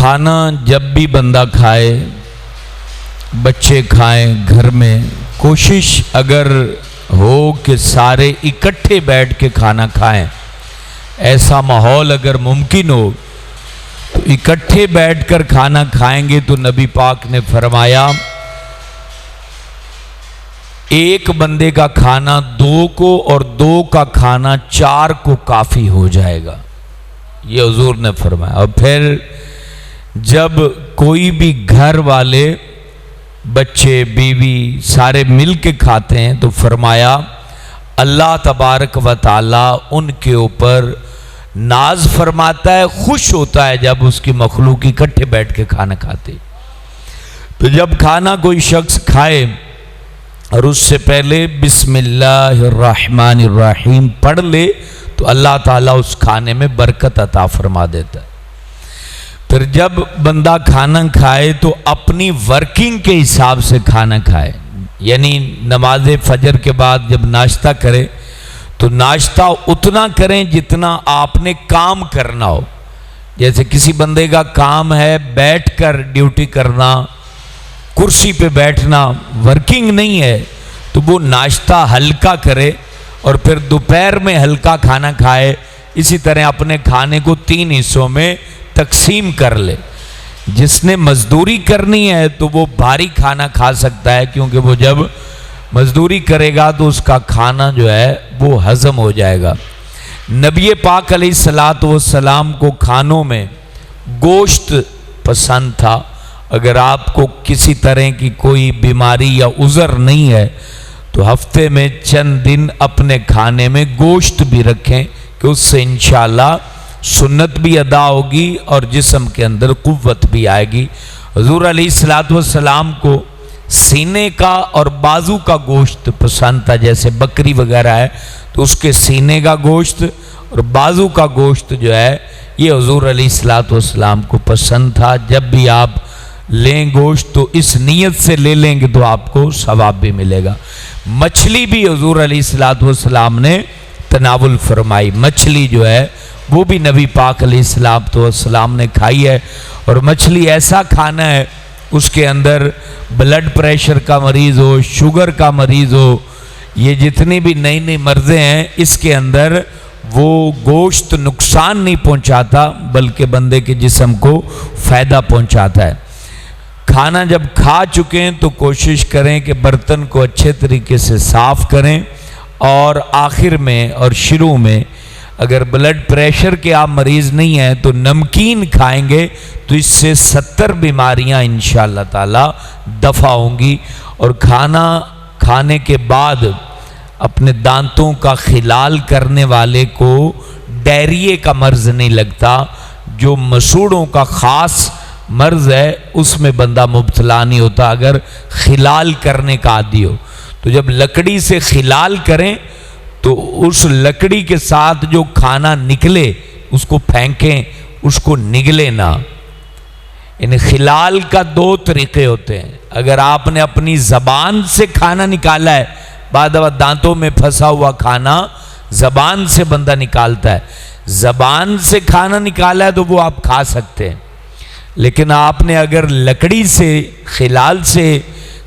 کھانا جب بھی بندہ کھائے، بچے کھائیں گھر میں، کوشش اگر ہو کہ سارے اکٹھے بیٹھ کے کھانا کھائیں۔ ایسا ماحول اگر ممکن ہو تو اکٹھے بیٹھ کر کھانا کھائیں گے تو نبی پاک نے فرمایا ایک بندے کا کھانا 2 کو اور 2 کا کھانا 4 کو کافی ہو جائے گا، یہ حضور نے فرمایا۔ اور پھر جب کوئی بھی گھر والے بچے بیوی سارے مل کے کھاتے ہیں تو فرمایا اللہ تبارک و تعالی ان کے اوپر ناز فرماتا ہے، خوش ہوتا ہے جب اس کی مخلوق اکٹھے بیٹھ کے کھانا کھاتے۔ تو جب کھانا کوئی شخص کھائے اور اس سے پہلے بسم اللہ الرحمن الرحیم پڑھ لے تو اللہ تعالیٰ اس کھانے میں برکت عطا فرما دیتا ہے۔ پھر جب بندہ کھانا کھائے تو اپنی ورکنگ کے حساب سے کھانا کھائے، یعنی نماز فجر کے بعد جب ناشتہ کرے تو ناشتہ اتنا کریں جتنا آپ نے کام کرنا ہو۔ جیسے کسی بندے کا کام ہے بیٹھ کر ڈیوٹی کرنا، کرسی پہ بیٹھنا، ورکنگ نہیں ہے تو وہ ناشتہ ہلکا کرے اور پھر دوپہر میں ہلکا کھانا کھائے۔ اسی طرح اپنے کھانے کو 3 حصوں میں تقسیم کر لے۔ جس نے مزدوری کرنی ہے تو وہ بھاری کھانا کھا سکتا ہے، کیونکہ وہ جب مزدوری کرے گا تو اس کا کھانا جو ہے وہ ہضم ہو جائے گا۔ نبی پاک علیہ الصلوۃ والسلام کو کھانوں میں گوشت پسند تھا۔ اگر آپ کو کسی طرح کی کوئی بیماری یا عذر نہیں ہے تو ہفتے میں چند دن اپنے کھانے میں گوشت بھی رکھیں کہ اس سے انشاءاللہ سنت بھی ادا ہوگی اور جسم کے اندر قوت بھی آئے گی۔ حضور علیہ الصلوۃ والسلام کو سینے کا اور بازو کا گوشت پسند تھا، جیسے بکری وغیرہ ہے تو اس کے سینے کا گوشت اور بازو کا گوشت جو ہے یہ حضور علیہ الصلوۃ والسلام کو پسند تھا۔ جب بھی آپ لیں گوشت تو اس نیت سے لے لیں گے تو آپ کو ثواب بھی ملے گا۔ مچھلی بھی حضور علیہ الصلوۃ والسلام نے تناول فرمائی، مچھلی جو ہے وہ بھی نبی پاک علیہ الصلوۃ والسلام نے کھائی ہے۔ اور مچھلی ایسا کھانا ہے اس کے اندر بلڈ پریشر کا مریض ہو، شوگر کا مریض ہو، یہ جتنی بھی نئی نئی مرضیں ہیں اس کے اندر وہ گوشت نقصان نہیں پہنچاتا بلکہ بندے کے جسم کو فائدہ پہنچاتا ہے۔ کھانا جب کھا چکیں تو کوشش کریں کہ برتن کو اچھے طریقے سے صاف کریں، اور آخر میں اور شروع میں اگر بلڈ پریشر کے آپ مریض نہیں ہیں تو نمکین کھائیں گے تو اس سے 70 بیماریاں انشاءاللہ تعالی دفع ہوں گی۔ اور کھانا کھانے کے بعد اپنے دانتوں کا خلال کرنے والے کو ڈائریے کا مرض نہیں لگتا، جو مسوڑوں کا خاص مرض ہے اس میں بندہ مبتلا نہیں ہوتا اگر خلال کرنے کا عادی ہو۔ تو جب لکڑی سے خلال کریں تو اس لکڑی کے ساتھ جو کھانا نکلے اس کو پھینکیں، اس کو نگلے نہ۔ یعنی خلال کا 2 طریقے ہوتے ہیں۔ اگر آپ نے اپنی زبان سے کھانا نکالا ہے، بعد دانتوں میں پھنسا ہوا کھانا زبان سے بندہ نکالتا ہے، زبان سے کھانا نکالا ہے تو وہ آپ کھا سکتے ہیں، لیکن آپ نے اگر لکڑی سے خلال سے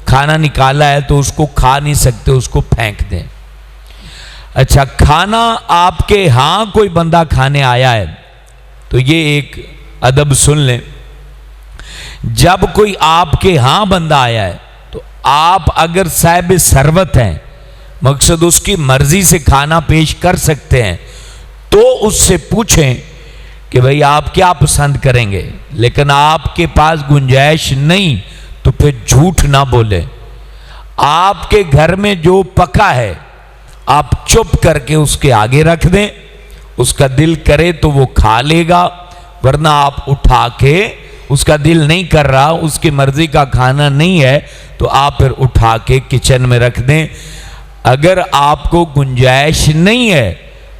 کھانا نکالا ہے تو اس کو کھا نہیں سکتے، اس کو پھینک دیں۔ اچھا، کھانا آپ کے ہاں کوئی بندہ کھانے آیا ہے تو یہ ایک ادب سن لیں۔ جب کوئی آپ کے ہاں بندہ آیا ہے تو آپ اگر صاحب ثروت ہیں، مقصد اس کی مرضی سے کھانا پیش کر سکتے ہیں، تو اس سے پوچھیں کہ بھئی آپ کیا پسند کریں گے، لیکن آپ کے پاس گنجائش نہیں تو پھر جھوٹ نہ بولیں۔ آپ کے گھر میں جو پکا ہے آپ چپ کر کے اس کے آگے رکھ دیں، اس کا دل کرے تو وہ کھا لے گا، ورنہ آپ اٹھا کے، اس کا دل نہیں کر رہا، اس کی مرضی کا کھانا نہیں ہے تو آپ پھر اٹھا کے کچن میں رکھ دیں۔ اگر آپ کو گنجائش نہیں ہے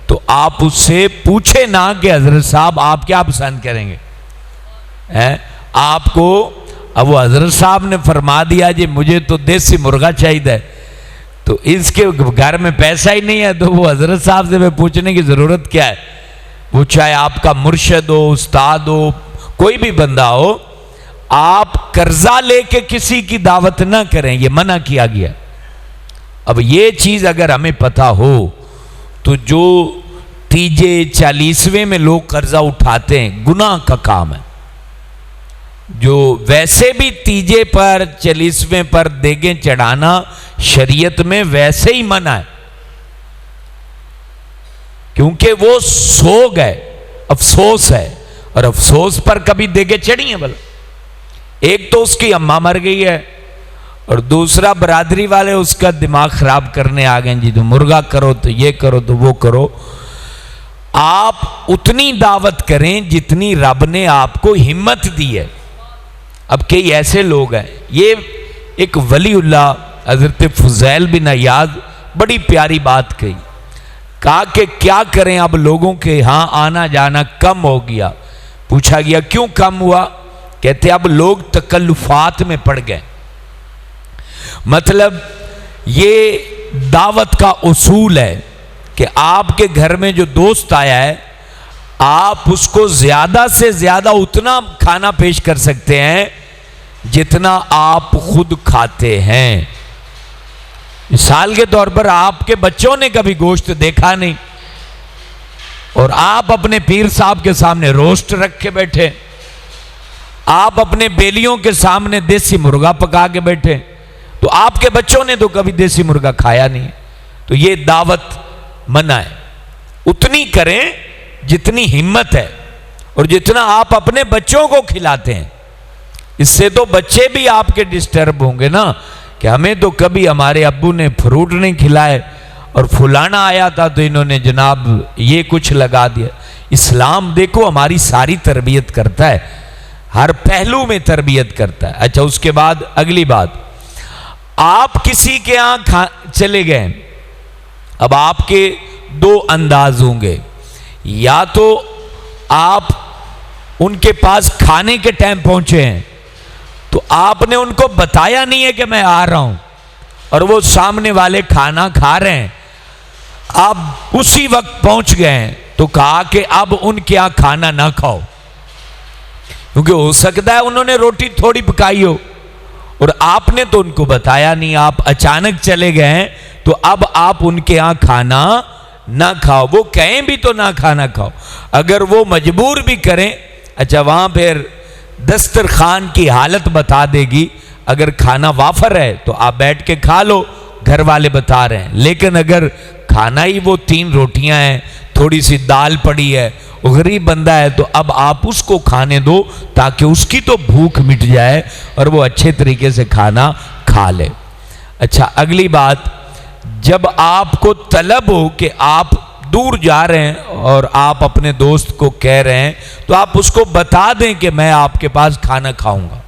تو آپ اس سے پوچھیں نہ کہ حضرت صاحب آپ کیا پسند کریں گے۔ آپ کو اب وہ حضرت صاحب نے فرما دیا جی مجھے تو دیسی مرغا چاہیے، تو اس کے گھر میں پیسہ ہی نہیں ہے تو وہ حضرت صاحب سے پوچھنے کی ضرورت کیا ہے؟ وہ چاہے آپ کا مرشد ہو، استاد ہو، کوئی بھی بندہ ہو، آپ قرضہ لے کے کسی کی دعوت نہ کریں، یہ منع کیا گیا۔ اب یہ چیز اگر ہمیں پتا ہو تو جو تیجے 40ویں میں لوگ قرضہ اٹھاتے ہیں، گناہ کا کام ہے۔ جو ویسے بھی تیجے پر 40ویں پر دیگیں چڑھانا شریعت میں ویسے ہی منع ہے، کیونکہ وہ سوگ ہے، افسوس ہے، اور افسوس پر کبھی دیگیں چڑھی ہیں بھلا؟ ایک تو اس کی اماں مر گئی ہے، اور دوسرا برادری والے اس کا دماغ خراب کرنے آ گئے، جی تو مرغا کرو تو یہ کرو تو وہ کرو۔ آپ اتنی دعوت کریں جتنی رب نے آپ کو ہمت دی ہے۔ اب کئی ایسے لوگ ہیں، یہ ایک ولی اللہ حضرت فضیل بن عیاض بڑی پیاری بات کہی، کہا کہ کیا کریں اب لوگوں کے ہاں آنا جانا کم ہو گیا۔ پوچھا گیا کیوں کم ہوا؟ کہتے اب لوگ تکلفات میں پڑ گئے۔ مطلب یہ دعوت کا اصول ہے کہ آپ کے گھر میں جو دوست آیا ہے، آپ اس کو زیادہ سے زیادہ اتنا کھانا پیش کر سکتے ہیں جتنا آپ خود کھاتے ہیں۔ مثال کے طور پر آپ کے بچوں نے کبھی گوشت دیکھا نہیں، اور آپ اپنے پیر صاحب کے سامنے روسٹ رکھ کے بیٹھے، آپ اپنے بیلیوں کے سامنے دیسی مرغا پکا کے بیٹھے، تو آپ کے بچوں نے تو کبھی دیسی مرغا کھایا نہیں۔ تو یہ دعوت منع ہے۔ اتنی کریں جتنی ہمت ہے، اور جتنا آپ اپنے بچوں کو کھلاتے ہیں۔ اس سے تو بچے بھی آپ کے ڈسٹرب ہوں گے نا، کہ ہمیں تو کبھی ہمارے ابو نے فروٹ نہیں کھلائے، اور فلانا آیا تھا تو انہوں نے جناب یہ کچھ لگا دیا۔ اسلام دیکھو ہماری ساری تربیت کرتا ہے، ہر پہلو میں تربیت کرتا ہے۔ اچھا، اس کے بعد اگلی بات، آپ کسی کے ہاں چلے گئے، اب آپ کے دو انداز ہوں گے، یا تو آپ ان کے پاس کھانے کے ٹائم پہنچے ہیں تو آپ نے ان کو بتایا نہیں ہے کہ میں آ رہا ہوں، اور وہ سامنے والے کھانا کھا رہے ہیں، آپ اسی وقت پہنچ گئے ہیں، تو کہا کہ اب ان کے ہاں کھانا نہ کھاؤ، کیونکہ ہو سکتا ہے انہوں نے روٹی تھوڑی پکائی ہو اور آپ نے تو ان کو بتایا نہیں، آپ اچانک چلے گئے ہیں، تو اب آپ ان کے ہاں کھانا نہ کھاؤ۔ وہ کہیں بھی تو نہ کھانا کھاؤ، اگر وہ مجبور بھی کریں، اچھا وہاں پھر دسترخوان کی حالت بتا دے گی، اگر کھانا وافر ہے تو آپ بیٹھ کے کھا لو، گھر والے بتا رہے ہیں، لیکن اگر کھانا ہی وہ 3 روٹیاں ہیں، تھوڑی سی دال پڑی ہے، غریب بندہ ہے، تو اب آپ اس کو کھانے دو تاکہ اس کی تو بھوک مٹ جائے اور وہ اچھے طریقے سے کھانا کھا لے۔ اچھا، اگلی بات، جب آپ کو طلب ہو کہ آپ دور جا رہے ہیں اور آپ اپنے دوست کو کہہ رہے ہیں، تو آپ اس کو بتا دیں کہ میں آپ کے پاس کھانا کھاؤں گا۔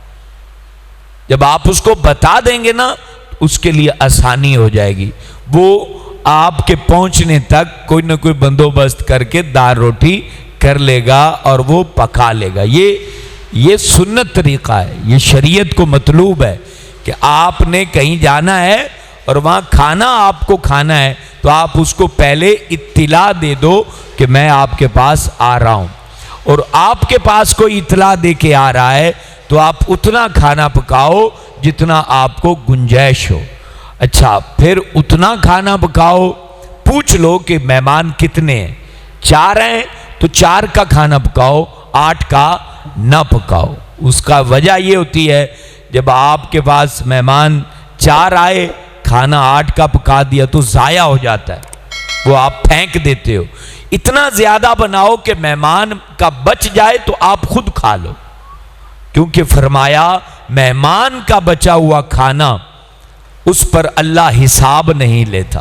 جب آپ اس کو بتا دیں گے نا، اس کے لیے آسانی ہو جائے گی، وہ آپ کے پہنچنے تک کوئی نہ کوئی بندوبست کر کے دال روٹی کر لے گا اور وہ پکا لے گا۔ یہ سنت طریقہ ہے، یہ شریعت کو مطلوب ہے کہ آپ نے کہیں جانا ہے اور وہاں کھانا آپ کو کھانا ہے، تو آپ اس کو پہلے اطلاع دے دو کہ میں آپ کے پاس آ رہا ہوں، اور آپ کے پاس کوئی اطلاع دے کے آ رہا ہے تو آپ اتنا کھانا پکاؤ جتنا آپ کو گنجائش ہو۔ اچھا، پھر اتنا کھانا پکاؤ، پوچھ لو کہ مہمان کتنے ہیں، 4 ہیں تو 4 کا کھانا پکاؤ، 8 کا نہ پکاؤ۔ اس کا وجہ یہ ہوتی ہے، جب آپ کے پاس مہمان 4 آئے، کھانا 8 کا پکا دیا تو ضائع ہو جاتا ہے، وہ آپ پھینک دیتے ہو۔ اتنا زیادہ بناؤ کہ مہمان کا بچ جائے تو آپ خود کھا لو، کیونکہ فرمایا مہمان کا بچا ہوا کھانا اس پر اللہ حساب نہیں لیتا۔